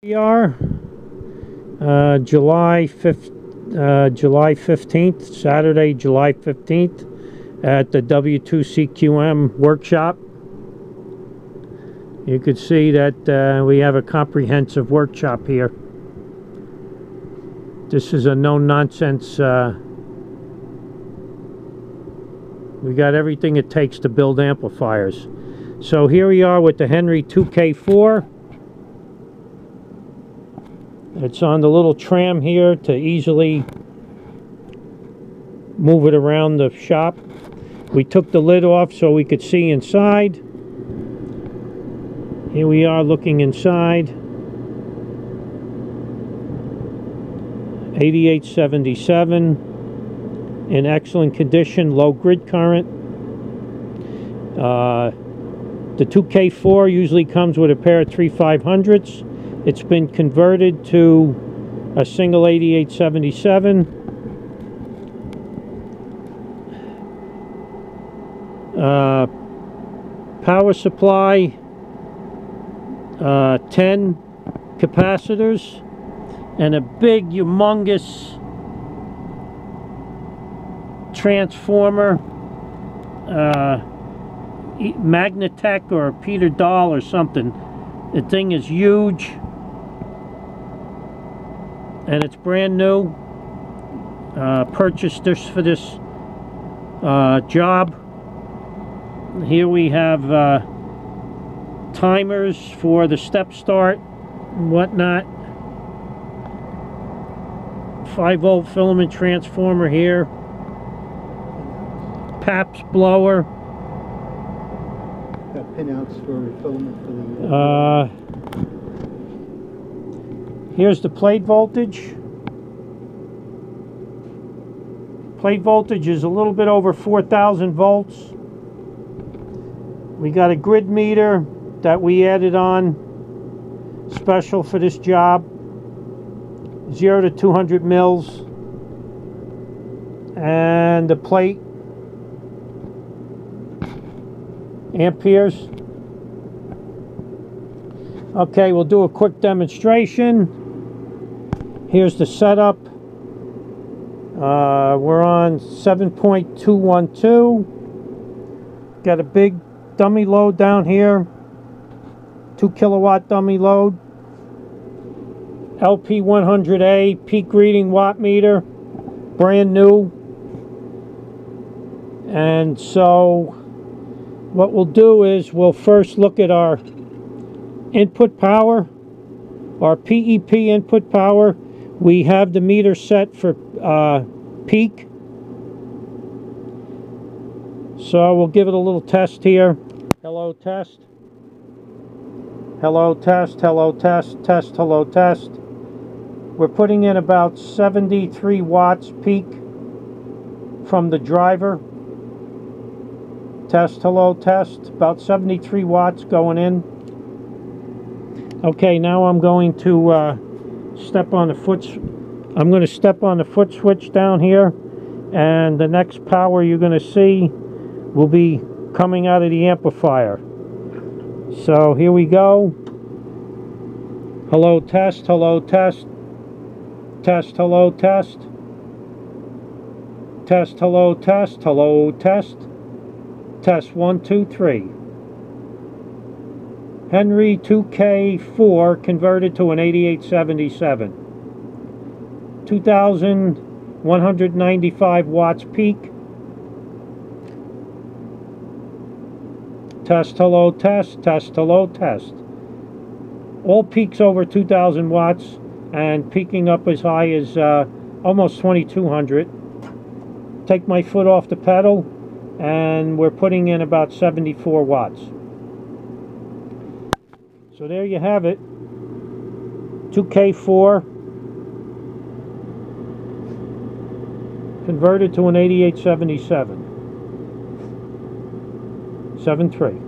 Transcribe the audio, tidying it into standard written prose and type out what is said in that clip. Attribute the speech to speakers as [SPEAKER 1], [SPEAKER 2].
[SPEAKER 1] We are July 15th, Saturday, July 15th at the W2CQM workshop. You can see that we have a comprehensive workshop here. This is a no-nonsense. We got everything it takes to build amplifiers. So here we are with the Henry 2K4. It's on the little tram here to easily move it around the shop. We took the lid off so we could see inside. Here we are looking inside. 8877 in excellent condition, low grid current. The 2K4 usually comes with a pair of 3500s. It's been converted to a single 8877. Power supply, 10 capacitors, and a big, humongous transformer, Magnatech or Peter Dahl or something. The thing is huge. And it's brand new. Purchased this for this job. Here we have timers for the step start and whatnot. 5-volt filament transformer here. PAPS blower.
[SPEAKER 2] Got pinouts for filament for the.
[SPEAKER 1] Here's the plate voltage. Plate voltage is a little bit over 4,000 volts. We got a grid meter that we added on special for this job. 0 to 200 mils. And the plate amperes. Okay, we'll do a quick demonstration. Here's the setup. We're on 7.212. Got a big dummy load down here. 2 kilowatt dummy load. LP100A peak reading watt meter. Brand new. And so what we'll do is we'll first look at our input power, our PEP input power. We have the meter set for peak. So we'll give it a little test here. Hello test. Hello test, hello test, test, hello test. We're putting in about 73 watts peak from the driver. Test, hello test, about 73 watts going in. Okay, now I'm going to step on the foot. I'm going to step on the foot switch down here, and the next power you're going to see will be coming out of the amplifier. So here we go. Hello test, hello test, test, hello test, test, hello test, hello test, test 1 2 3. Henry 2K4 converted to an 8877. 2,195 watts peak. Test, hello, test, test, hello, test. All peaks over 2,000 watts and peaking up as high as almost 2,200. Take my foot off the pedal and we're putting in about 74 watts. So there you have it, 2K4 converted to an 8877, 7.3.